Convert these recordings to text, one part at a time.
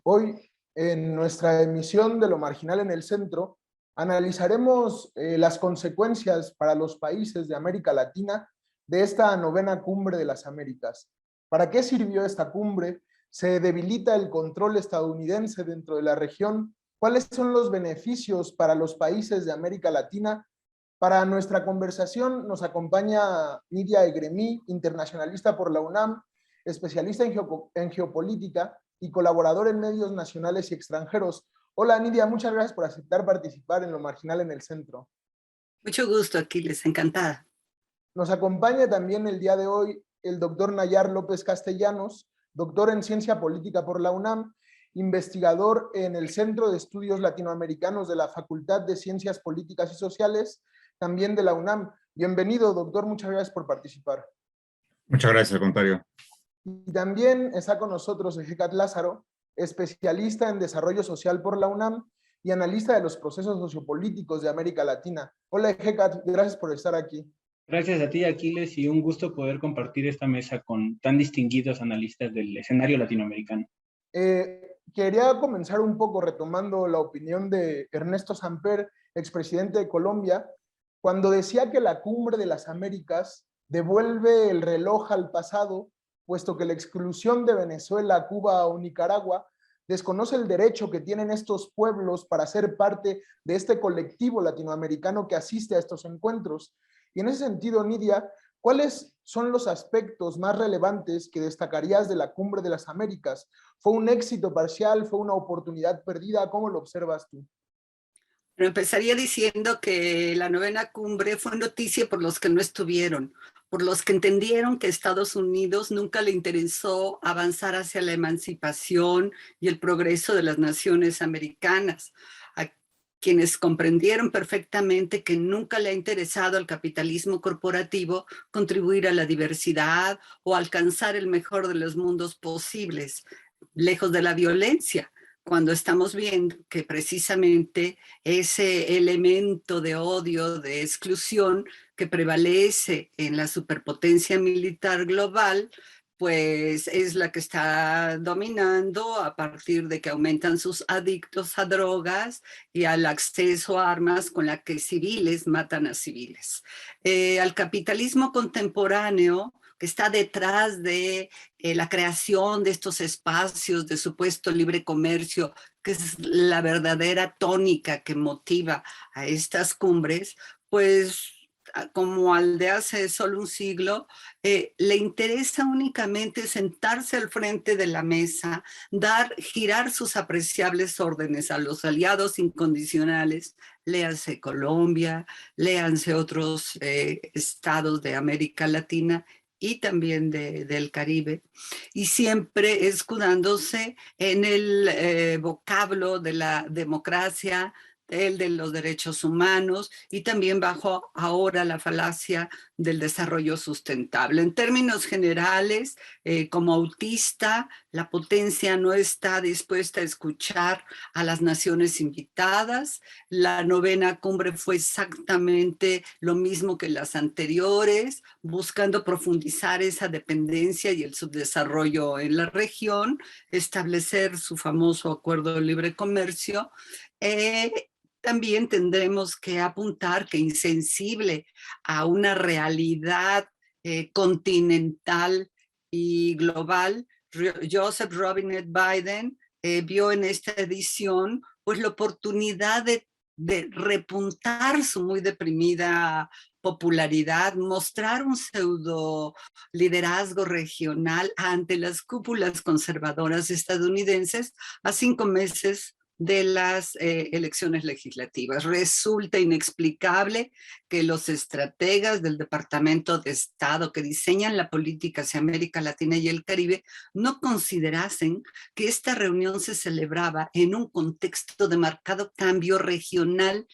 Hoy, en nuestra emisión de Lo Marginal en el Centro, analizaremos las consecuencias para los países de América Latina de esta novena cumbre de las Américas. ¿Para qué sirvió esta cumbre? ¿Se debilita el control estadounidense dentro de la región? ¿Cuáles son los beneficios para los países de América Latina? Para nuestra conversación nos acompaña Nidia Egremí, internacionalista por la UNAM, especialista en geopolítica y colaborador en medios nacionales y extranjeros. Hola Nidia, muchas gracias por aceptar participar en Lo Marginal en el Centro. Mucho gusto, Aquiles, encantada. Nos acompaña también el día de hoy el doctor Nayar López Castellanos, doctor en Ciencia Política por la UNAM, investigador en el Centro de Estudios Latinoamericanos de la Facultad de Ciencias Políticas y Sociales, también de la UNAM. Bienvenido, doctor, muchas gracias por participar. Muchas gracias, al contrario. Y también está con nosotros Ejecat Lázaro, especialista en desarrollo social por la UNAM y analista de los procesos sociopolíticos de América Latina. Hola Ejecat, gracias por estar aquí. Gracias a ti, Aquiles, y un gusto poder compartir esta mesa con tan distinguidos analistas del escenario latinoamericano. Quería comenzar un poco retomando la opinión de Ernesto Samper, expresidente de Colombia, cuando decía que la cumbre de las Américas devuelve el reloj al pasado, puesto que la exclusión de Venezuela, Cuba o Nicaragua desconoce el derecho que tienen estos pueblos para ser parte de este colectivo latinoamericano que asiste a estos encuentros. Y en ese sentido, Nidia, ¿cuáles son los aspectos más relevantes que destacarías de la Cumbre de las Américas? ¿Fue un éxito parcial? ¿Fue una oportunidad perdida? ¿Cómo lo observas tú? Pero empezaría diciendo que la novena cumbre fue noticia por los que no estuvieron, por los que entendieron que Estados Unidos nunca le interesó avanzar hacia la emancipación y el progreso de las naciones americanas, a quienes comprendieron perfectamente que nunca le ha interesado al capitalismo corporativo contribuir a la diversidad o alcanzar el mejor de los mundos posibles, lejos de la violencia, cuando estamos viendo que precisamente ese elemento de odio, de exclusión que prevalece en la superpotencia militar global, pues es la que está dominando a partir de que aumentan sus adictos a drogas y al acceso a armas con la que civiles matan a civiles. Al capitalismo contemporáneo, que está detrás de la creación de estos espacios de supuesto libre comercio, que es la verdadera tónica que motiva a estas cumbres, pues como al de hace solo un siglo, le interesa únicamente sentarse al frente de la mesa, girar sus apreciables órdenes a los aliados incondicionales, léanse Colombia, léanse otros estados de América Latina y también del Caribe, y siempre escudándose en el vocablo de la democracia, el de los derechos humanos y también bajo ahora la falacia del desarrollo sustentable. En términos generales, como autista, la potencia no está dispuesta a escuchar a las naciones invitadas. La novena cumbre fue exactamente lo mismo que las anteriores, buscando profundizar esa dependencia y el subdesarrollo en la región, establecer su famoso acuerdo de libre comercio. También tendremos que apuntar que insensible a una realidad continental y global, Joseph Robinette Biden vio en esta edición pues la oportunidad de repuntar su muy deprimida popularidad, mostrar un pseudo liderazgo regional ante las cúpulas conservadoras estadounidenses a 5 meses de las elecciones legislativas. Resulta inexplicable que los estrategas del Departamento de Estado que diseñan la política hacia América Latina y el Caribe no considerasen que esta reunión se celebraba en un contexto de marcado cambio regional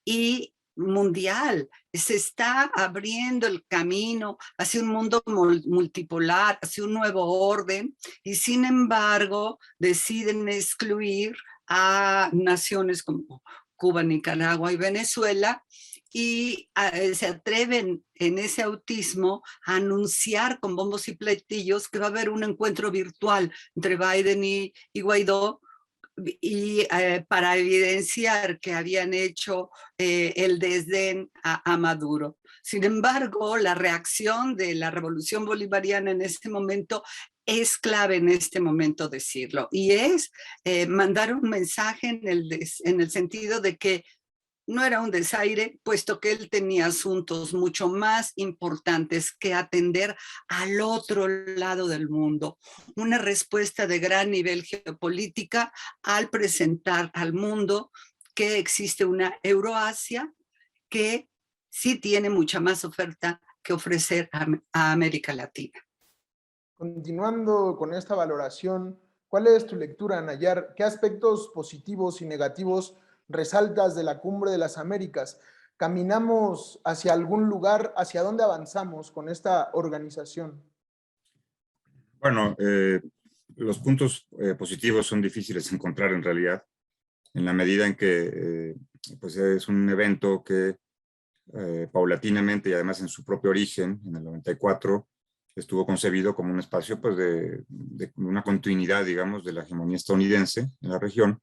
y mundial. Se está abriendo el camino hacia un mundo multipolar, hacia un nuevo orden, y sin embargo deciden excluir a naciones como Cuba, Nicaragua y Venezuela, y se atreven en ese autismo a anunciar con bombos y platillos que va a haber un encuentro virtual entre Biden y Guaidó, y para evidenciar que habían hecho el desdén a Maduro. Sin embargo, la reacción de la revolución bolivariana en este momento es clave en este momento decirlo, y es mandar un mensaje en el sentido de que no era un desaire, puesto que él tenía asuntos mucho más importantes que atender al otro lado del mundo. Una respuesta de gran nivel geopolítica al presentar al mundo que existe una Euroasia que sí tiene mucha más oferta que ofrecer a América Latina. Continuando con esta valoración, ¿cuál es tu lectura, Nayar? ¿Qué aspectos positivos y negativos resaltas de la Cumbre de las Américas? ¿Caminamos hacia algún lugar? ¿Hacia dónde avanzamos con esta organización? Bueno, los puntos positivos son difíciles de encontrar en realidad, en la medida en que pues es un evento que paulatinamente y además en su propio origen, en el 94, estuvo concebido como un espacio pues, de una continuidad, digamos, de la hegemonía estadounidense en la región,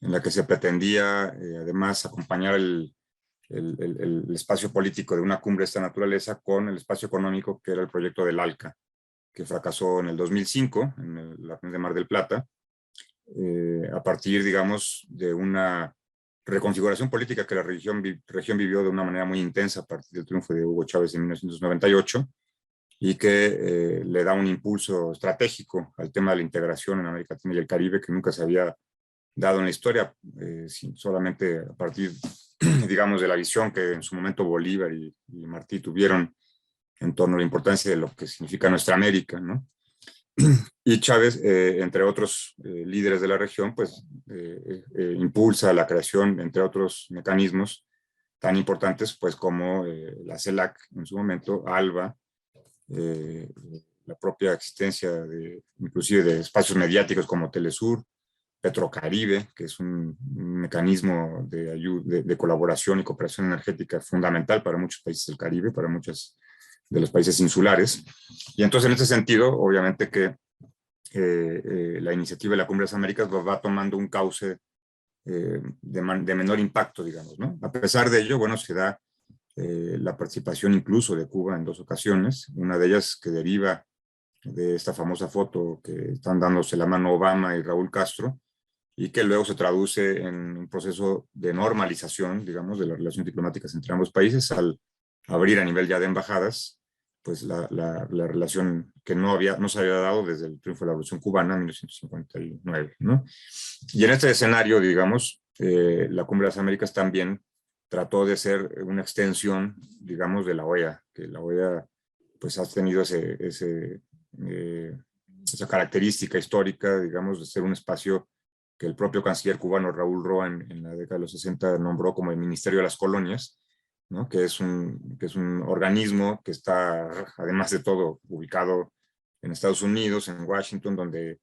en la que se pretendía además acompañar el espacio político de una cumbre de esta naturaleza con el espacio económico que era el proyecto del ALCA, que fracasó en el 2005, en la región de Mar del Plata, a partir, digamos, de una reconfiguración política que la región vivió de una manera muy intensa a partir del triunfo de Hugo Chávez en 1998, y que le da un impulso estratégico al tema de la integración en América Latina y el Caribe, que nunca se había dado en la historia, solamente a partir, digamos, de la visión que en su momento Bolívar y Martí tuvieron en torno a la importancia de lo que significa nuestra América, ¿no? Y Chávez, entre otros líderes de la región, pues impulsa la creación, entre otros mecanismos tan importantes, pues como la CELAC en su momento, ALBA, la propia existencia inclusive de espacios mediáticos como Telesur, Petrocaribe, que es un mecanismo de colaboración y cooperación energética fundamental para muchos países del Caribe, para muchos de los países insulares. Y entonces, en ese sentido, obviamente que la iniciativa de la Cumbre de las Américas va tomando un cauce de menor impacto, digamos, ¿no? A pesar de ello, bueno, se da la participación incluso de Cuba en 2 ocasiones, una de ellas que deriva de esta famosa foto que están dándose la mano Obama y Raúl Castro, y que luego se traduce en un proceso de normalización, digamos, de las relaciones diplomáticas entre ambos países, al abrir a nivel ya de embajadas, pues la relación que no se había dado desde el triunfo de la Revolución Cubana en 1959, ¿no? Y en este escenario, digamos, la Cumbre de las Américas también trató de ser una extensión, digamos, de la OEA, que la OEA pues ha tenido esa característica histórica, digamos, de ser un espacio que el propio canciller cubano Raúl Roa en la década de los 60 nombró como el Ministerio de las Colonias, ¿no? que es un organismo que está, además de todo, ubicado en Estados Unidos, en Washington, donde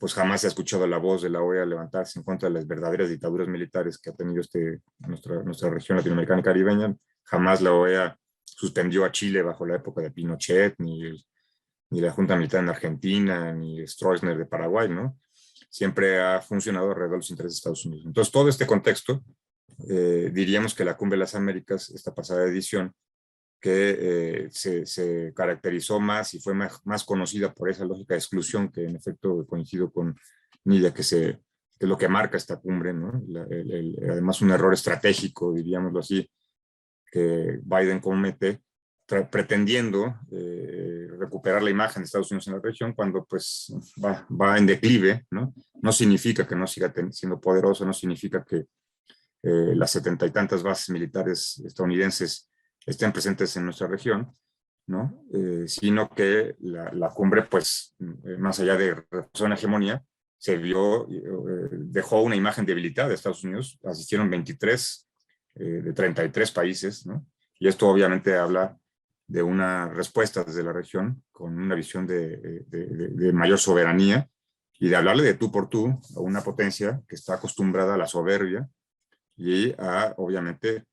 pues jamás se ha escuchado la voz de la OEA levantarse en contra de las verdaderas dictaduras militares que ha tenido nuestra región latinoamericana y caribeña. Jamás la OEA suspendió a Chile bajo la época de Pinochet, ni la Junta Militar en Argentina, ni Stroessner de Paraguay, ¿no? Siempre ha funcionado alrededor de los intereses de Estados Unidos. Entonces, todo este contexto, diríamos que la Cumbre de las Américas, esta pasada edición, que se caracterizó más y fue más conocida por esa lógica de exclusión, que en efecto coincido con Nidia, que es lo que marca esta cumbre, ¿no? Además, un error estratégico, diríamoslo así, que Biden comete, pretendiendo recuperar la imagen de Estados Unidos en la región cuando pues va en declive, ¿no? No significa que no siga siendo poderoso, no significa que las 70 y tantas bases militares estadounidenses estén presentes en nuestra región, ¿no? Sino que la cumbre, pues, más allá de reforzar una hegemonía, se vio, dejó una imagen debilitada de Estados Unidos. Asistieron 23 de 33 países, ¿no? Y esto obviamente habla de una respuesta desde la región con una visión de mayor soberanía y de hablarle de tú por tú a una potencia que está acostumbrada a la soberbia y obviamente,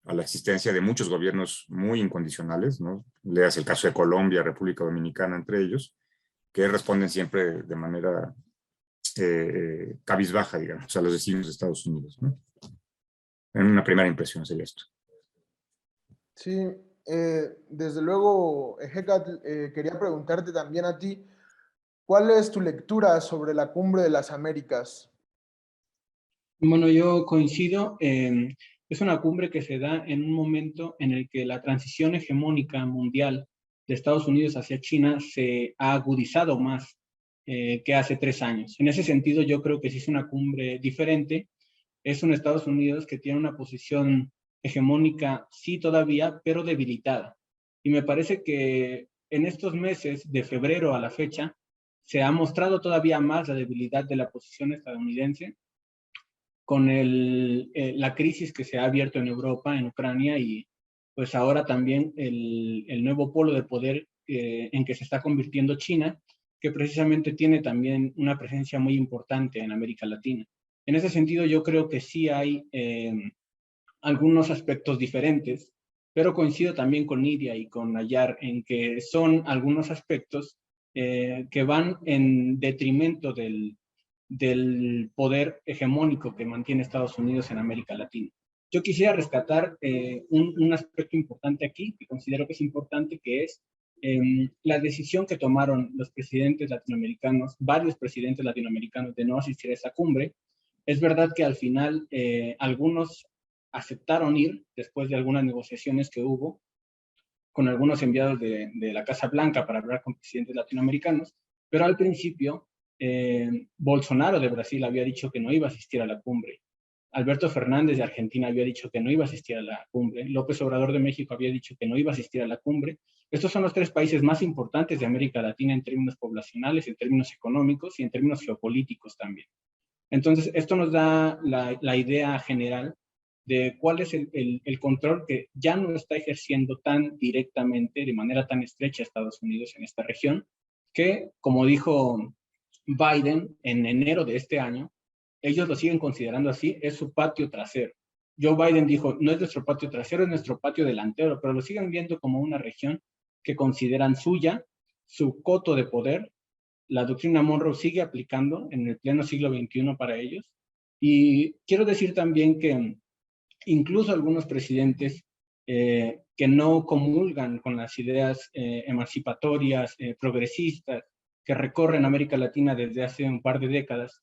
a la existencia de muchos gobiernos muy incondicionales, ¿no? Leas el caso de Colombia, República Dominicana, entre ellos, que responden siempre de manera cabizbaja, digamos, a los designios de Estados Unidos, ¿no? En una primera impresión sería esto. Sí, desde luego, Hecat, quería preguntarte también a ti, ¿cuál es tu lectura sobre la Cumbre de las Américas? Bueno, yo coincido. Es una cumbre que se da en un momento en el que la transición hegemónica mundial de Estados Unidos hacia China se ha agudizado más que hace 3 años. En ese sentido, yo creo que sí es una cumbre diferente. Es un Estados Unidos que tiene una posición hegemónica, sí todavía, pero debilitada. Y me parece que en estos meses, de febrero a la fecha, se ha mostrado todavía más la debilidad de la posición estadounidense con la crisis que se ha abierto en Europa, en Ucrania, y pues ahora también el nuevo polo de poder en que se está convirtiendo China, que precisamente tiene también una presencia muy importante en América Latina. En ese sentido, yo creo que sí hay algunos aspectos diferentes, pero coincido también con Nidia y con Nayar en que son algunos aspectos que van en detrimento del poder hegemónico que mantiene Estados Unidos en América Latina. Yo quisiera rescatar un aspecto importante aquí, que considero que es importante, que es la decisión que tomaron los presidentes latinoamericanos, varios presidentes latinoamericanos, de no asistir a esa cumbre. Es verdad que al final algunos aceptaron ir después de algunas negociaciones que hubo con algunos enviados de la Casa Blanca para hablar con presidentes latinoamericanos, pero al principio Bolsonaro de Brasil había dicho que no iba a asistir a la cumbre. Alberto Fernández de Argentina había dicho que no iba a asistir a la cumbre. López Obrador de México había dicho que no iba a asistir a la cumbre. Estos son los 3 países más importantes de América Latina en términos poblacionales, en términos económicos y en términos geopolíticos también. Entonces, esto nos da la idea general de cuál es el control que ya no está ejerciendo tan directamente, de manera tan estrecha Estados Unidos en esta región, que, como dijo Biden en enero de este año, ellos lo siguen considerando así, es su patio trasero. Joe Biden dijo, no es nuestro patio trasero, es nuestro patio delantero, pero lo siguen viendo como una región que consideran suya, su coto de poder. La doctrina Monroe sigue aplicando en el pleno siglo XXI para ellos. Y quiero decir también que incluso algunos presidentes que no comulgan con las ideas emancipatorias, progresistas, que recorren América Latina desde hace un par de décadas,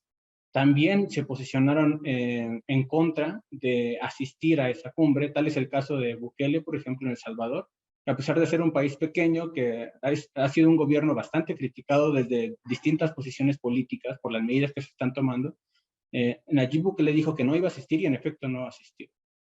también se posicionaron en contra de asistir a esa cumbre. Tal es el caso de Bukele, por ejemplo, en El Salvador, que a pesar de ser un país pequeño, que ha sido un gobierno bastante criticado desde distintas posiciones políticas por las medidas que se están tomando, Nayib Bukele dijo que no iba a asistir y en efecto no asistió.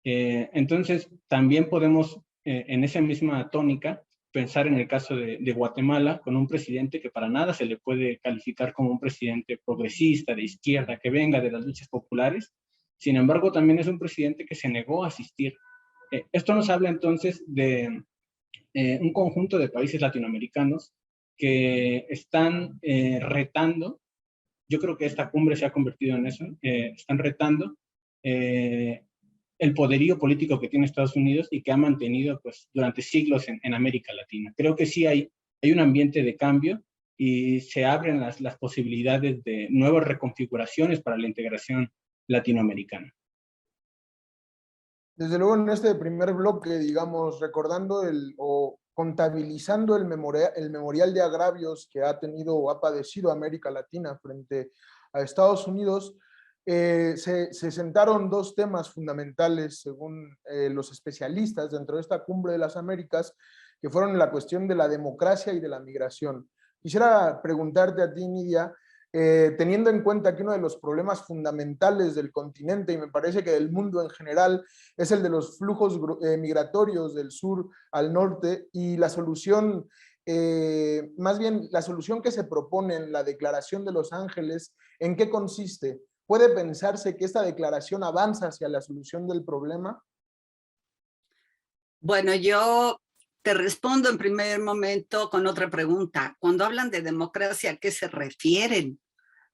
Entonces, también podemos, en esa misma tónica, pensar en el caso de Guatemala, con un presidente que para nada se le puede calificar como un presidente progresista, de izquierda, que venga de las luchas populares. Sin embargo, también es un presidente que se negó a asistir. Esto nos habla entonces de un conjunto de países latinoamericanos que están retando. Yo creo que esta cumbre se ha convertido en eso, están retando el poderío político que tiene Estados Unidos y que ha mantenido pues, durante siglos en América Latina. Creo que sí hay un ambiente de cambio y se abren las posibilidades de nuevas reconfiguraciones para la integración latinoamericana. Desde luego en este primer bloque, digamos, recordando o contabilizando el memorial de agravios que ha tenido o ha padecido América Latina frente a Estados Unidos, se sentaron dos temas fundamentales según los especialistas dentro de esta Cumbre de las Américas, que fueron la cuestión de la democracia y de la migración. Quisiera preguntarte a ti, Nidia, teniendo en cuenta que uno de los problemas fundamentales del continente, y me parece que del mundo en general, es el de los flujos migratorios del sur al norte, y la solución, más bien la solución que se propone en la Declaración de Los Ángeles, ¿en qué consiste? ¿Puede pensarse que esta declaración avanza hacia la solución del problema? Bueno, yo te respondo en primer momento con otra pregunta. Cuando hablan de democracia, ¿a qué se refieren?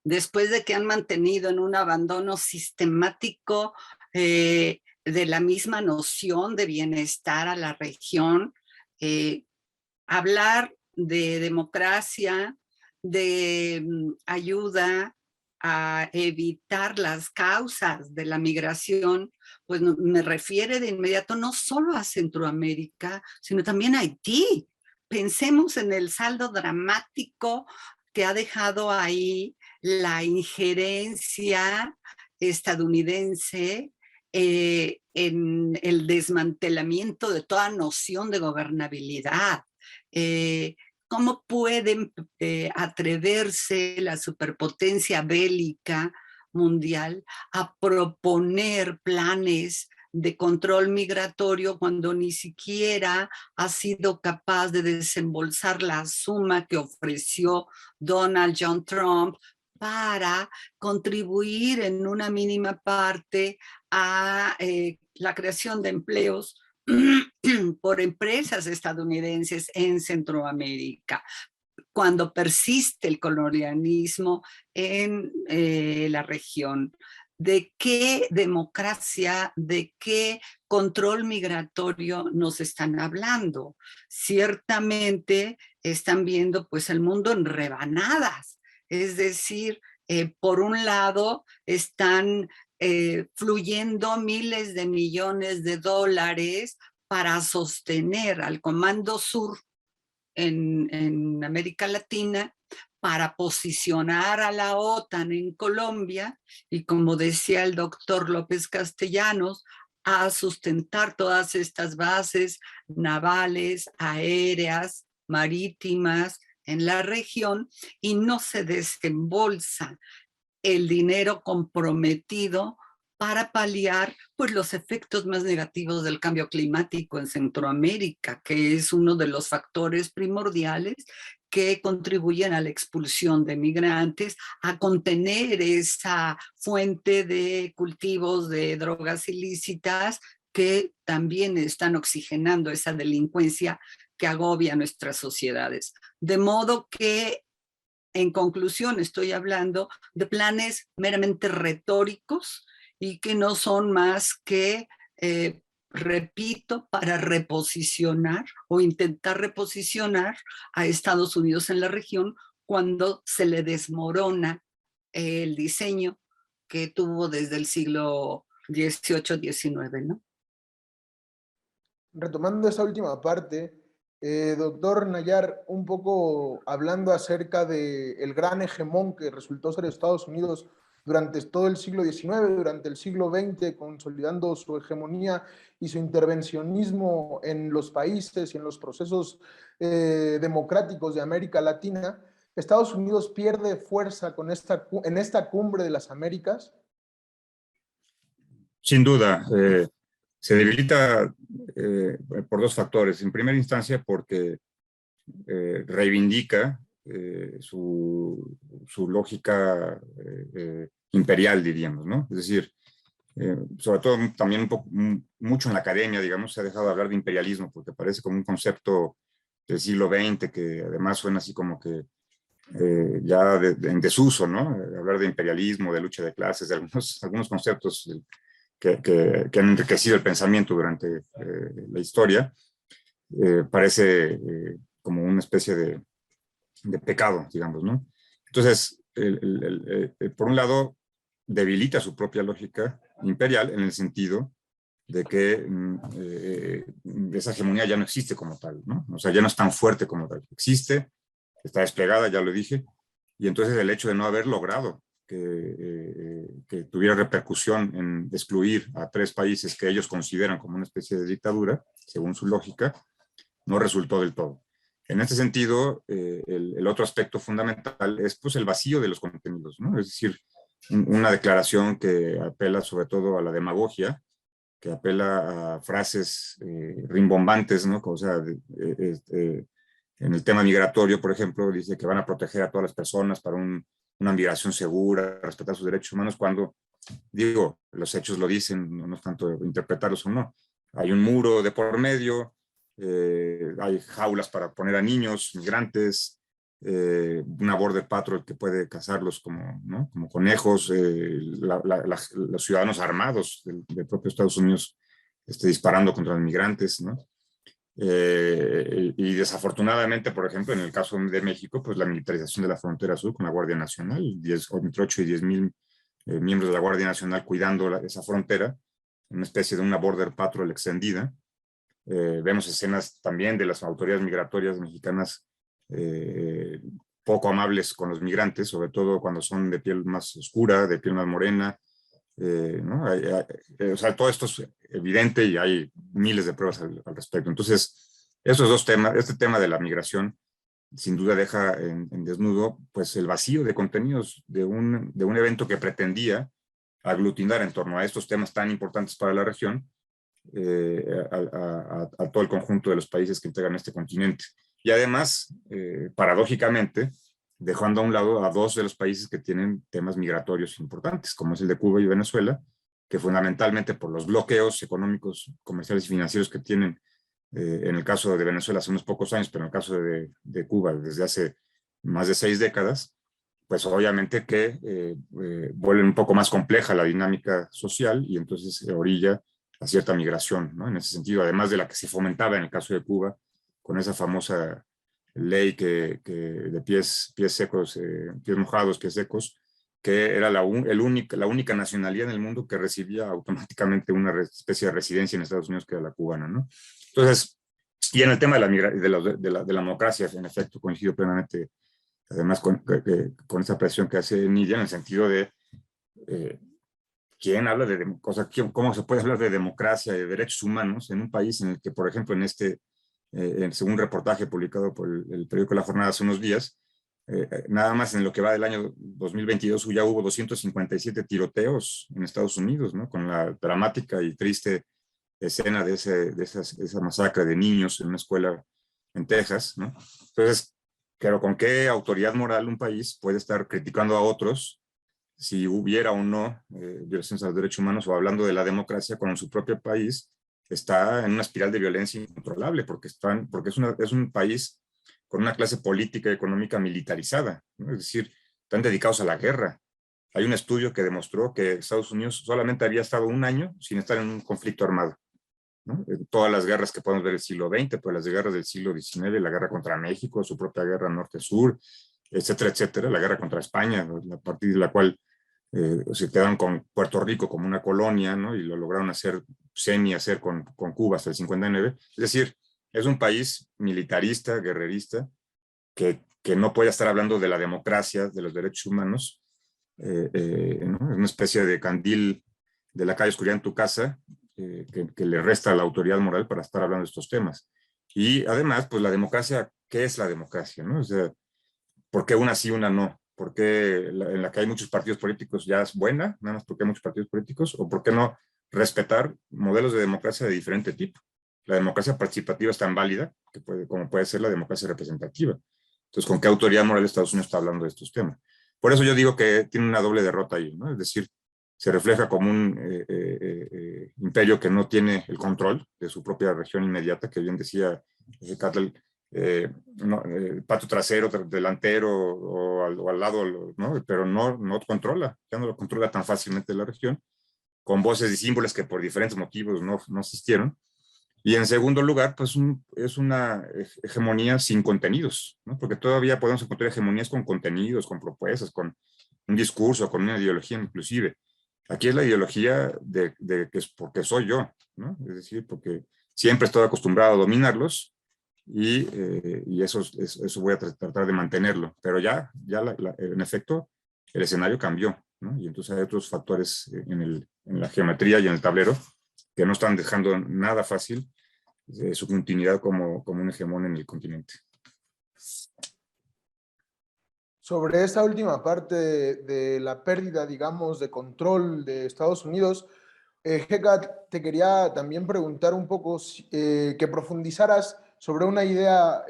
Después de que han mantenido en un abandono sistemático de la misma noción de bienestar a la región, hablar de democracia, de ayuda a evitar las causas de la migración, pues me refiere de inmediato no solo a Centroamérica, sino también a Haití. Pensemos en el saldo dramático que ha dejado ahí la injerencia estadounidense en el desmantelamiento de toda noción de gobernabilidad. ¿Cómo pueden atreverse la superpotencia bélica mundial a proponer planes de control migratorio cuando ni siquiera ha sido capaz de desembolsar la suma que ofreció Donald John Trump para contribuir en una mínima parte a la creación de empleos por empresas estadounidenses en Centroamérica, cuando persiste el colonialismo en la región? ¿De qué democracia, de qué control migratorio nos están hablando? Ciertamente están viendo pues el mundo en rebanadas, es decir, por un lado están fluyendo miles de millones de dólares para sostener al Comando Sur en América Latina, para posicionar a la OTAN en Colombia y, como decía el doctor López Castellanos, a sustentar todas estas bases navales, aéreas, marítimas en la región, y no se desembolsa el dinero comprometido para paliar pues, los efectos más negativos del cambio climático en Centroamérica, que es uno de los factores primordiales que contribuyen a la expulsión de migrantes, a contener esa fuente de cultivos de drogas ilícitas que también están oxigenando esa delincuencia que agobia a nuestras sociedades. De modo que, en conclusión, estoy hablando de planes meramente retóricos y que no son más que, repito, para reposicionar o intentar reposicionar a Estados Unidos en la región cuando se le desmorona el diseño que tuvo desde el siglo XVIII-XIX, ¿no? Retomando esa última parte, doctor Nayar, un poco hablando acerca del gran hegemón que resultó ser Estados Unidos durante todo el siglo XIX, durante el siglo XX, consolidando su hegemonía y su intervencionismo en los países y en los procesos democráticos de América Latina, ¿Estados Unidos pierde fuerza en esta cumbre de las Américas? Sin duda. Se debilita por dos factores. En primera instancia, porque reivindica su lógica imperial, diríamos, ¿no? Es decir, sobre todo también un poco, mucho en la academia, digamos, se ha dejado de hablar de imperialismo porque parece como un concepto del siglo XX que además suena así como que ya en desuso, ¿no? Hablar de imperialismo, de lucha de clases, de algunos conceptos que han enriquecido el pensamiento durante la historia, parece como una especie de pecado, digamos, ¿no? Entonces, por un lado, debilita su propia lógica imperial en el sentido de que esa hegemonía ya no existe como tal, ¿no? O sea, ya no es tan fuerte como tal. Existe, está desplegada, ya lo dije, y entonces el hecho de no haber logrado que tuviera repercusión en excluir a 3 países que ellos consideran como una especie de dictadura, según su lógica, no resultó del todo. En este sentido, el otro aspecto fundamental es pues, el vacío de los contenidos, ¿no? Es decir, una declaración que apela sobre todo a la demagogia, que apela a frases rimbombantes, ¿no? O sea, en el tema migratorio, por ejemplo, dice que van a proteger a todas las personas para una migración segura, respetar sus derechos humanos, cuando, digo, los hechos lo dicen, no es tanto interpretarlos o no. Hay un muro de por medio, hay jaulas para poner a niños, migrantes, una border patrol que puede cazarlos como, ¿no? Como conejos, los ciudadanos armados del propio Estados Unidos disparando contra los migrantes, ¿no? Y desafortunadamente, por ejemplo, en el caso de México, pues la militarización de la frontera sur con la Guardia Nacional, entre 8 y 10 mil miembros de la Guardia Nacional cuidando esa frontera, una especie de una border patrol extendida. Vemos escenas también de las autoridades migratorias mexicanas poco amables con los migrantes, sobre todo cuando son de piel más oscura, de piel más morena, ¿no? O sea, todo esto es evidente y hay miles de pruebas al respecto. Entonces, estos dos temas, este tema de la migración, sin duda deja en desnudo pues, el vacío de contenidos de un evento que pretendía aglutinar en torno a estos temas tan importantes para la región a todo el conjunto de los países que integran este continente. Y además, paradójicamente, dejando a un lado a dos de los países que tienen temas migratorios importantes, como es el de Cuba y Venezuela, que fundamentalmente por los bloqueos económicos, comerciales y financieros que tienen, en el caso de Venezuela hace unos pocos años, pero en el caso de Cuba desde hace más de 6 décadas, pues obviamente que vuelven un poco más compleja la dinámica social y entonces orilla a cierta migración, ¿no? En ese sentido, además de la que se fomentaba en el caso de Cuba, con esa famosa ley que de pies secos, pies mojados, pies secos, que era la única nacionalidad en el mundo que recibía automáticamente una especie de residencia en Estados Unidos, que era la cubana, ¿no? Entonces, y en el tema de la democracia, en efecto, coincido plenamente, además con esa presión que hace Nidia, en el sentido de ¿quién habla cómo se puede hablar de democracia y de derechos humanos en un país en el que, por ejemplo, según un reportaje publicado por el periódico La Jornada hace unos días, nada más en lo que va del año 2022 ya hubo 257 tiroteos en Estados Unidos, ¿no? Con la dramática y triste escena de esa masacre de niños en una escuela en Texas, ¿no? Entonces, pero ¿con qué autoridad moral un país puede estar criticando a otros si hubiera o no violaciones a los derechos humanos, o hablando de la democracia, cuando su propio país está en una espiral de violencia incontrolable, porque es un país con una clase política y económica militarizada, ¿no? Es decir, están dedicados a la guerra. Hay un estudio que demostró que Estados Unidos solamente había estado 1 año sin estar en un conflicto armado, ¿no? Todas las guerras que podemos ver del siglo XX, pues las guerras del siglo XIX, la guerra contra México, su propia guerra norte-sur, etcétera, etcétera, la guerra contra España, a partir de la cual se quedaron con Puerto Rico como una colonia, ¿no? Y lo lograron hacer con Cuba hasta el 59. Es decir, es un país militarista, guerrerista, que no puede estar hablando de la democracia, de los derechos humanos, ¿no? Es una especie de candil de la calle oscuridad en tu casa, que le resta la autoridad moral para estar hablando de estos temas. Y además, pues la democracia, ¿qué es la democracia, no? O sea, ¿por qué una sí, una no? ¿Por qué en la que hay muchos partidos políticos ya es buena, nada más porque hay muchos partidos políticos? ¿O por qué no respetar modelos de democracia de diferente tipo? La democracia participativa es tan válida como puede ser la democracia representativa. Entonces, ¿con qué autoridad moral Estados Unidos está hablando de estos temas? Por eso yo digo que tiene una doble derrota ahí, ¿no? Es decir, se refleja como un imperio que no tiene el control de su propia región inmediata, que bien decía Cattell, patio trasero, delantero o al lado, ¿no? Pero no controla, ya no lo controla tan fácilmente la región, con voces y símbolos que por diferentes motivos no existieron. Y en segundo lugar, pues es una hegemonía sin contenidos, ¿no? Porque todavía podemos encontrar hegemonías con contenidos, con propuestas, con un discurso, con una ideología inclusive. Aquí es la ideología de que es porque soy yo, ¿no? Es decir, porque siempre he estado acostumbrado a dominarlos y eso voy a tratar de mantenerlo. Pero ya en efecto, el escenario cambió, ¿no? Y entonces hay otros factores en la geometría y en el tablero que no están dejando nada fácil su continuidad como un hegemón en el continente. Sobre esta última parte de la pérdida, digamos, de control de Estados Unidos, Hecat, te quería también preguntar un poco que profundizaras sobre una idea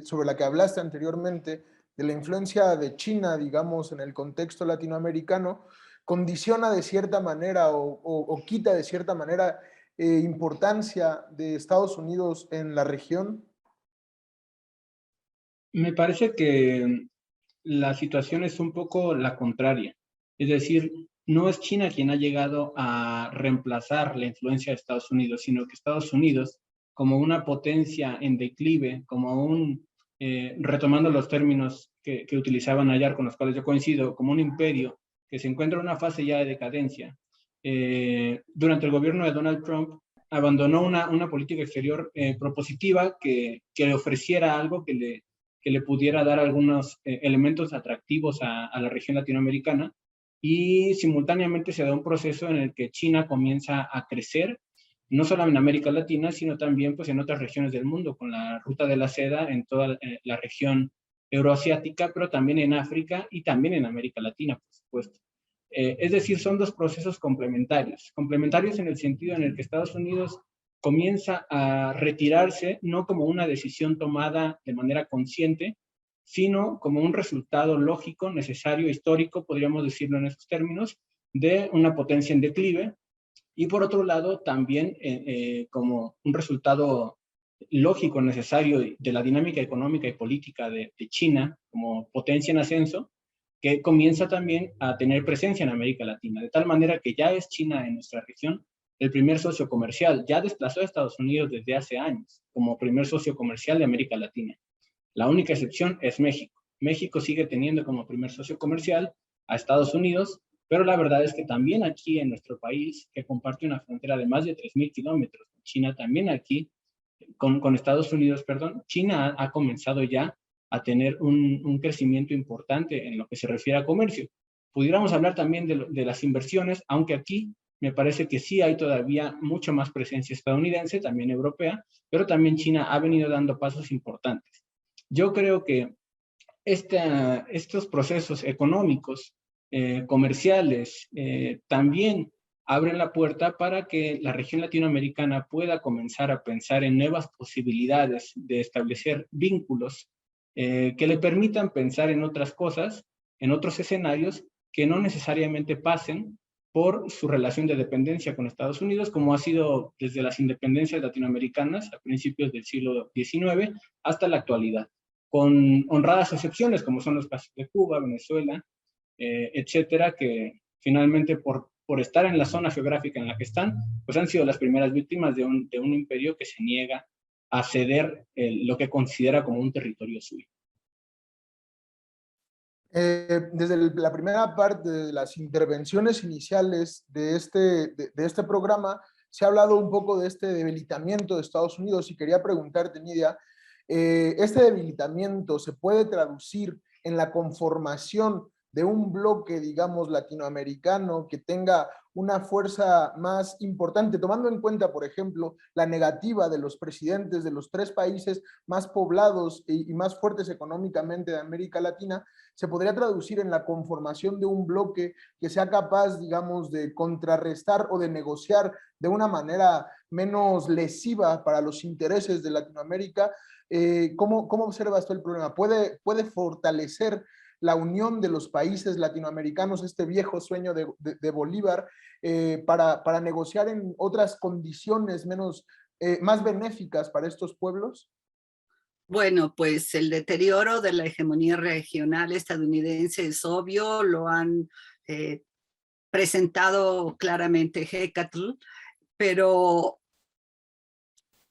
sobre la que hablaste anteriormente, de la influencia de China, digamos, en el contexto latinoamericano, condiciona de cierta manera o quita de cierta manera importancia de Estados Unidos en la región. Me parece que la situación es un poco la contraria. Es decir, no es China quien ha llegado a reemplazar la influencia de Estados Unidos, sino que Estados Unidos, como una potencia en declive, como retomando los términos que utilizaban ayer, con los cuales yo coincido, como un imperio que se encuentra en una fase ya de decadencia, durante el gobierno de Donald Trump, abandonó una política exterior propositiva que le ofreciera algo que le pudiera dar algunos elementos atractivos a la región latinoamericana, y simultáneamente se da un proceso en el que China comienza a crecer, no solo en América Latina, sino también pues, en otras regiones del mundo, con la ruta de la seda en toda la región euroasiática, pero también en África y también en América Latina, por supuesto. Es decir, son dos procesos complementarios en el sentido en el que Estados Unidos comienza a retirarse no como una decisión tomada de manera consciente, sino como un resultado lógico, necesario, histórico, podríamos decirlo en esos términos, de una potencia en declive, y por otro lado también como un resultado lógico, necesario de la dinámica económica y política de China como potencia en ascenso, que comienza también a tener presencia en América Latina, de tal manera que ya es China en nuestra región el primer socio comercial, ya desplazó a Estados Unidos desde hace años como primer socio comercial de América Latina. La única excepción es México. México sigue teniendo como primer socio comercial a Estados Unidos, pero la verdad es que también aquí en nuestro país, que comparte una frontera de más de 3,000 kilómetros, China también aquí, con Estados Unidos, perdón, China ha comenzado ya a tener un crecimiento importante en lo que se refiere a comercio. Pudiéramos hablar también de las inversiones, aunque aquí me parece que sí hay todavía mucha más presencia estadounidense, también europea, pero también China ha venido dando pasos importantes. Yo creo que estos procesos económicos, comerciales, también abren la puerta para que la región latinoamericana pueda comenzar a pensar en nuevas posibilidades de establecer vínculos que le permitan pensar en otras cosas, en otros escenarios que no necesariamente pasen por su relación de dependencia con Estados Unidos, como ha sido desde las independencias latinoamericanas a principios del siglo XIX hasta la actualidad, con honradas excepciones como son los casos de Cuba, Venezuela, etcétera, que finalmente por estar en la zona geográfica en la que están, pues han sido las primeras víctimas de un imperio que se niega a ceder lo que considera como un territorio suyo. Desde la primera parte de las intervenciones iniciales de este programa, se ha hablado un poco de este debilitamiento de Estados Unidos y quería preguntarte, Nidia, ¿este debilitamiento se puede traducir en la conformación de un bloque, digamos, latinoamericano que tenga una fuerza más importante, tomando en cuenta, por ejemplo, la negativa de los presidentes de los 3 países más poblados y más fuertes económicamente de América Latina? Se podría traducir en la conformación de un bloque que sea capaz, digamos, de contrarrestar o de negociar de una manera menos lesiva para los intereses de Latinoamérica. ¿Cómo observas tú el problema? ¿Puede fortalecer la unión de los países latinoamericanos, este viejo sueño de Bolívar, para negociar en otras condiciones más benéficas para estos pueblos? Bueno, pues el deterioro de la hegemonía regional estadounidense es obvio, lo han presentado claramente Hecatl, pero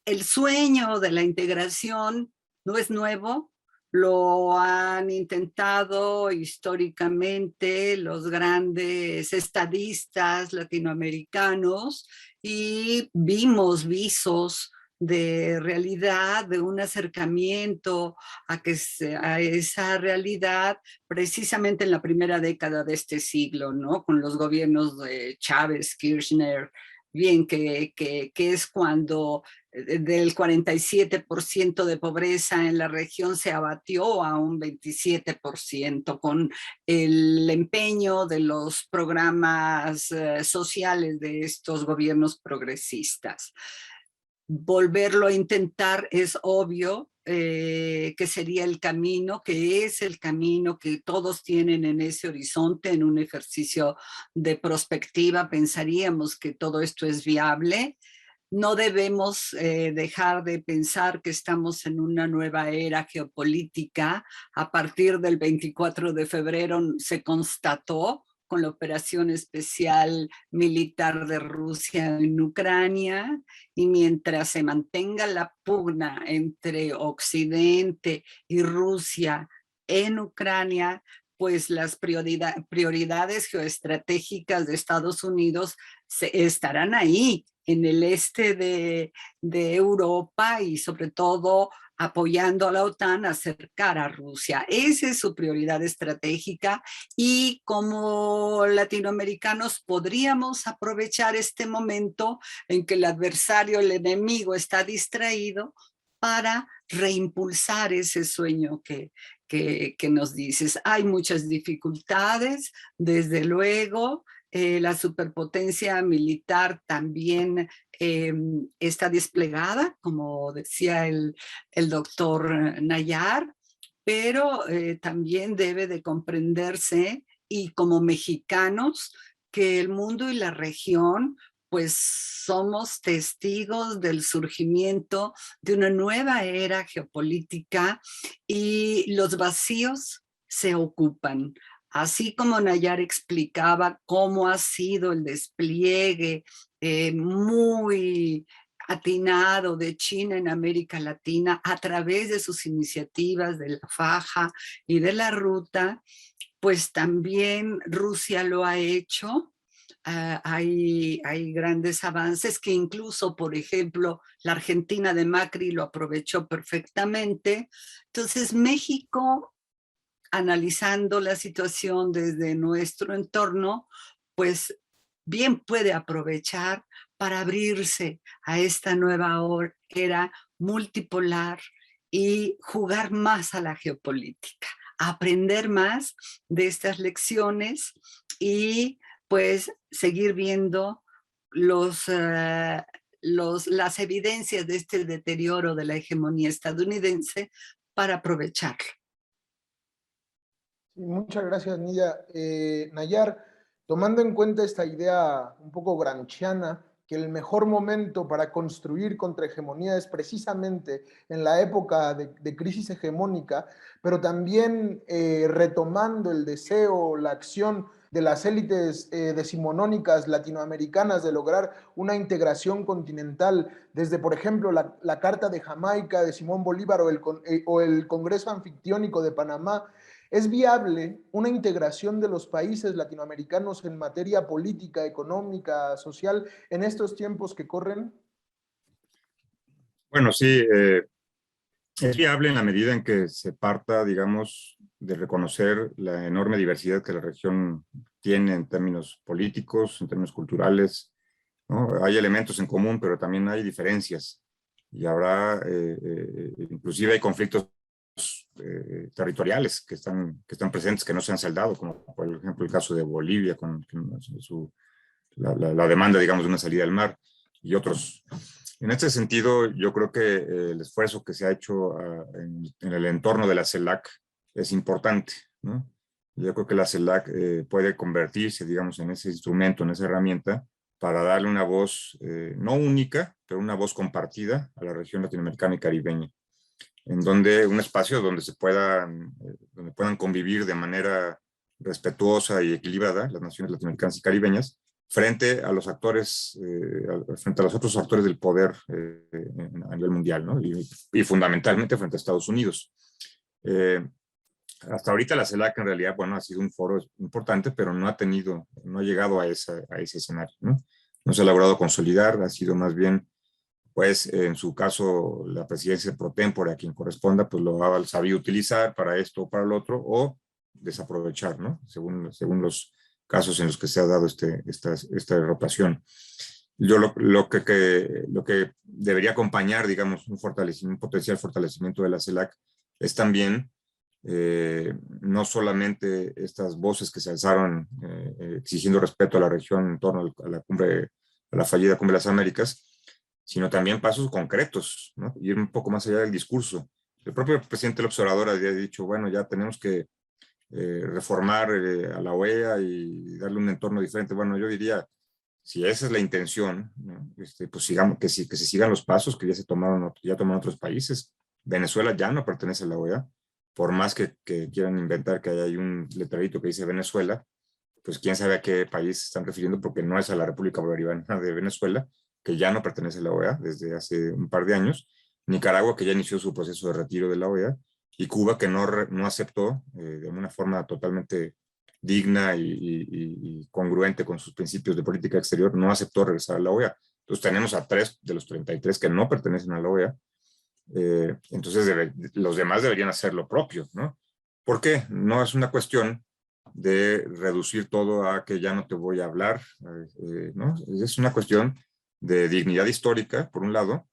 el sueño de la integración no es nuevo, lo han intentado históricamente los grandes estadistas latinoamericanos y vimos visos de realidad, de un acercamiento a esa realidad precisamente en la primera década de este siglo, ¿no? Con los gobiernos de Chávez, Kirchner bien, que es cuando del 47% de pobreza en la región se abatió a un 27% con el empeño de los programas sociales de estos gobiernos progresistas. Volverlo a intentar es obvio que sería el camino, que es el camino que todos tienen en ese horizonte, en un ejercicio de prospectiva. Pensaríamos que todo esto es viable. No debemos dejar de pensar que estamos en una nueva era geopolítica. A partir del 24 de febrero se constató con la operación especial militar de Rusia en Ucrania, y mientras se mantenga la pugna entre Occidente y Rusia en Ucrania, pues las prioridades geoestratégicas de Estados Unidos estarán ahí, en el este de Europa, y sobre todo apoyando a la OTAN a acercar a Rusia. Esa es su prioridad estratégica, y como latinoamericanos podríamos aprovechar este momento en que el adversario, el enemigo, está distraído para reimpulsar ese sueño que nos dices. Hay muchas dificultades, desde luego. La superpotencia militar también está desplegada, como decía el doctor Nayar, pero también debe de comprenderse, y como mexicanos, que el mundo y la región pues somos testigos del surgimiento de una nueva era geopolítica, y los vacíos se ocupan. Así como Nayar explicaba cómo ha sido el despliegue muy atinado de China en América Latina a través de sus iniciativas de la faja y de la ruta, pues también Rusia lo ha hecho. Hay grandes avances que incluso, por ejemplo, la Argentina de Macri lo aprovechó perfectamente. Entonces, México, analizando la situación desde nuestro entorno, pues bien puede aprovechar para abrirse a esta nueva era multipolar y jugar más a la geopolítica, aprender más de estas lecciones, y pues seguir viendo las evidencias de este deterioro de la hegemonía estadounidense para aprovecharlo. Muchas gracias, Nidia. Nayar, tomando en cuenta esta idea un poco gramsciana, que el mejor momento para construir contrahegemonía es precisamente en la época de crisis hegemónica, pero también retomando el deseo, la acción de las élites decimonónicas latinoamericanas de lograr una integración continental, desde, por ejemplo, la Carta de Jamaica de Simón Bolívar o el Congreso Anfictiónico de Panamá. ¿Es viable una integración de los países latinoamericanos en materia política, económica, social en estos tiempos que corren? Bueno, sí, es viable en la medida en que se parta, digamos, de reconocer la enorme diversidad que la región tiene en términos políticos, en términos culturales, ¿no? Hay elementos en común, pero también hay diferencias. Y habrá, inclusive hay conflictos territoriales que están presentes, que no se han saldado, como por ejemplo el caso de Bolivia con la demanda, digamos, de una salida al mar, y otros. En este sentido, yo creo que el esfuerzo que se ha hecho en el entorno de la CELAC es importante, ¿no? Yo creo que la CELAC puede convertirse, digamos, en ese instrumento, en esa herramienta, para darle una voz, no única, pero una voz compartida a la región latinoamericana y caribeña, en donde un espacio donde donde puedan convivir de manera respetuosa y equilibrada las naciones latinoamericanas y caribeñas frente a los actores, frente a los otros actores del poder a nivel mundial, ¿no? Y fundamentalmente frente a Estados Unidos. Hasta ahorita la CELAC en realidad, bueno, ha sido un foro importante, pero no ha llegado a ese escenario, ¿no? No se ha logrado consolidar, ha sido más bien, pues en su caso, la presidencia pro tempore, a quien corresponda, pues lo ha sabido utilizar para esto o para lo otro, o desaprovechar, ¿no? Según los casos en los que se ha dado esta rotación. Yo lo que debería acompañar, digamos, un potencial fortalecimiento de la CELAC es también no solamente estas voces que se alzaron exigiendo respeto a la región en torno a la fallida Cumbre de las Américas, sino también pasos concretos, ¿no? Ir un poco más allá del discurso. El propio presidente López Obrador había dicho, bueno, ya tenemos que reformar a la OEA y darle un entorno diferente. Bueno, yo diría, si esa es la intención, ¿no? Pues sigamos, que se sigan los pasos que ya tomaron otros países. Venezuela ya no pertenece a la OEA, por más que quieran inventar que hay un letrerito que dice Venezuela, pues quién sabe a qué país se están refiriendo, porque no es a la República Bolivariana de Venezuela, que ya no pertenece a la OEA desde hace un par de años, Nicaragua, que ya inició su proceso de retiro de la OEA, y Cuba, que no aceptó de una forma totalmente digna y congruente con sus principios de política exterior, no aceptó regresar a la OEA. Entonces tenemos a 3 de los 33 que no pertenecen a la OEA. Entonces los demás deberían hacer lo propio, ¿no? ¿Por qué? No es una cuestión de reducir todo a que ya no te voy a hablar, ¿no? Es una cuestión de dignidad histórica, por un lado,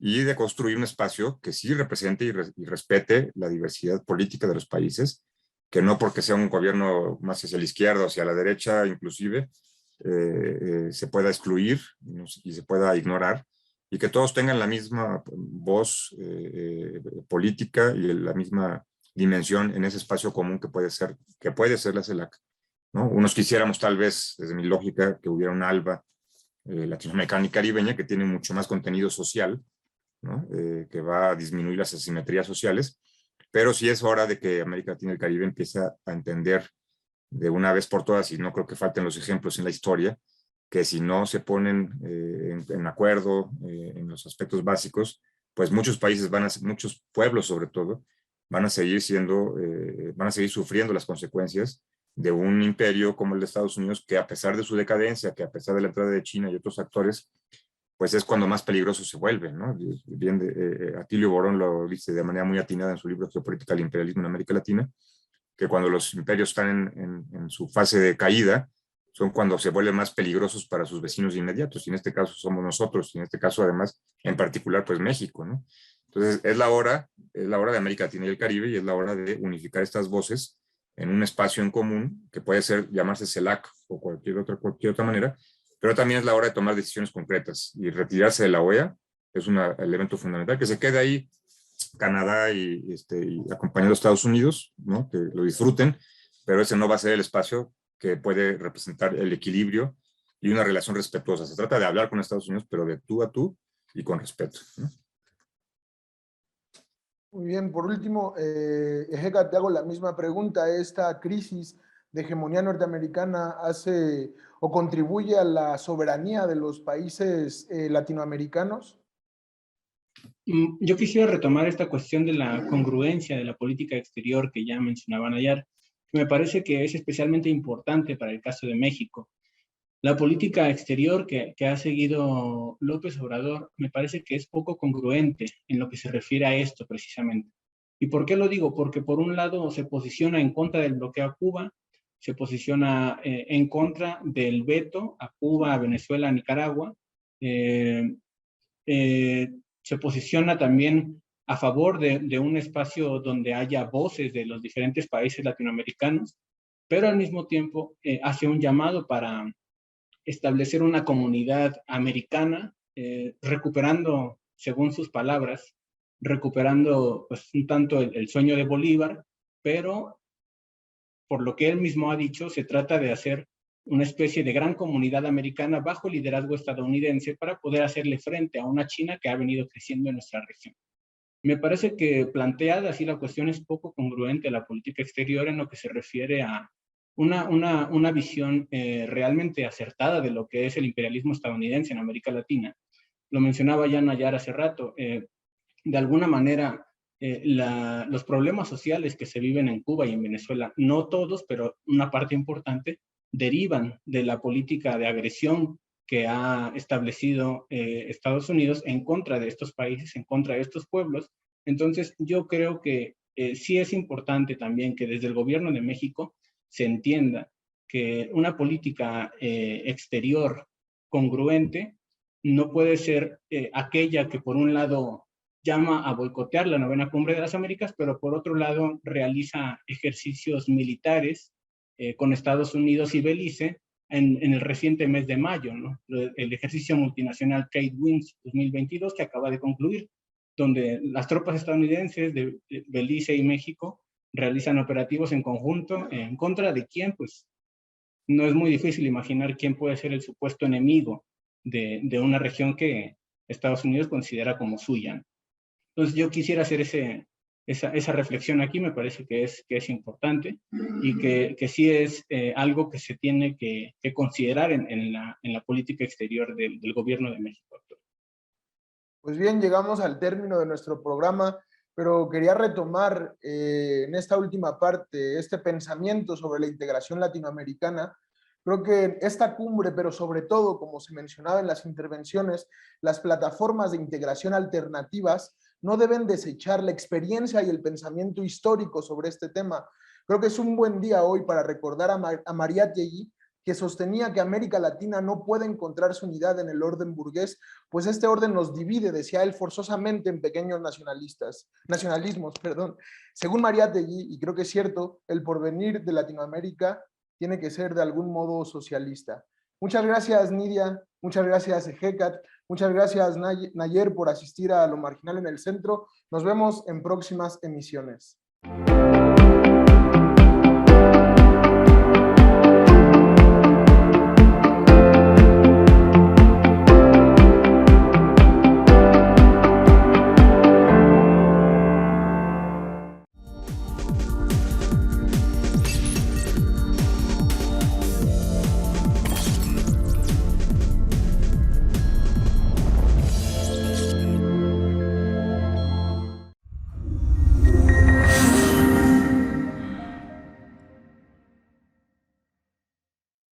y de construir un espacio que sí represente y respete la diversidad política de los países, que no porque sea un gobierno más hacia la izquierda o hacia la derecha, inclusive, se pueda excluir, ¿no? Y se pueda ignorar, y que todos tengan la misma voz política y la misma dimensión en ese espacio común que puede ser la CELAC, ¿no? Unos quisiéramos tal vez, desde mi lógica, que hubiera un ALBA latinoamericana y caribeña que tiene mucho más contenido social, ¿no? Que va a disminuir las asimetrías sociales, pero sí es hora de que América Latina y el Caribe empiece a entender de una vez por todas, y no creo que falten los ejemplos en la historia, que si no se ponen en acuerdo en los aspectos básicos, pues muchos países muchos pueblos sobre todo, van a seguir sufriendo las consecuencias de un imperio como el de Estados Unidos, que a pesar de su decadencia, que a pesar de la entrada de China y otros actores, pues es cuando más peligroso se vuelve, ¿no? Bien, Atilio Borón lo dice de manera muy atinada en su libro Geopolítica del Imperialismo en América Latina, que cuando los imperios están en su fase de caída, son cuando se vuelven más peligrosos para sus vecinos inmediatos, y en este caso somos nosotros, y en este caso además, en particular, pues México, ¿no? Entonces es la hora de América Latina y el Caribe, y es la hora de unificar estas voces en un espacio en común, que puede llamarse CELAC o cualquier otra manera, pero también es la hora de tomar decisiones concretas, y retirarse de la OEA es un elemento fundamental, que se quede ahí Canadá y acompañando a Estados Unidos, ¿no? Que lo disfruten, pero ese no va a ser el espacio que puede representar el equilibrio y una relación respetuosa. Se trata de hablar con Estados Unidos, pero de tú a tú y con respeto, ¿no? Muy bien, por último, Ejeka, te hago la misma pregunta. ¿Esta crisis de hegemonía norteamericana hace o contribuye a la soberanía de los países latinoamericanos? Yo quisiera retomar esta cuestión de la congruencia de la política exterior que ya mencionaban ayer. Me parece que es especialmente importante para el caso de México. La política exterior que ha seguido López Obrador me parece que es poco congruente en lo que se refiere a esto precisamente. ¿Y por qué lo digo? Porque por un lado se posiciona en contra del bloqueo a Cuba, se posiciona en contra del veto a Cuba, a Venezuela, a Nicaragua, se posiciona también a favor de un espacio donde haya voces de los diferentes países latinoamericanos, pero al mismo tiempo hace un llamado para establecer una comunidad americana, recuperando, según sus palabras, recuperando pues, un tanto el sueño de Bolívar, pero por lo que él mismo ha dicho, se trata de hacer una especie de gran comunidad americana bajo liderazgo estadounidense para poder hacerle frente a una China que ha venido creciendo en nuestra región. Me parece que planteada así la cuestión es poco congruente a la política exterior en lo que se refiere a una visión realmente acertada de lo que es el imperialismo estadounidense en América Latina. Lo mencionaba Jan Nayar hace rato. De alguna manera, los problemas sociales que se viven en Cuba y en Venezuela, no todos, pero una parte importante, derivan de la política de agresión que ha establecido Estados Unidos en contra de estos países, en contra de estos pueblos. Entonces, yo creo que sí es importante también que desde el gobierno de México se entienda que una política exterior congruente no puede ser aquella que por un lado llama a boicotear la 9ª Cumbre de las Américas, pero por otro lado realiza ejercicios militares con Estados Unidos y Belice en el reciente mes de mayo, ¿no? El ejercicio multinacional Trade Winds 2022 que acaba de concluir, donde las tropas estadounidenses de Belice y México realizan operativos en conjunto en contra de quién, pues no es muy difícil imaginar quién puede ser el supuesto enemigo de una región que Estados Unidos considera como suya. Entonces yo quisiera hacer esa reflexión aquí, me parece que es importante y que sí es algo que se tiene que considerar en la política exterior del gobierno de México. Pues bien, llegamos al término de nuestro programa, pero quería retomar en esta última parte este pensamiento sobre la integración latinoamericana. Creo que esta cumbre, pero sobre todo, como se mencionaba en las intervenciones, las plataformas de integración alternativas no deben desechar la experiencia y el pensamiento histórico sobre este tema. Creo que es un buen día hoy para recordar a Mariátegui, que sostenía que América Latina no puede encontrar su unidad en el orden burgués, pues este orden nos divide, decía él, forzosamente en pequeños nacionalismos. Según Mariátegui, y creo que es cierto, el porvenir de Latinoamérica tiene que ser de algún modo socialista. Muchas gracias, Nidia, muchas gracias, Ejecat, muchas gracias, Nayer, por asistir a Lo Marginal en el Centro. Nos vemos en próximas emisiones.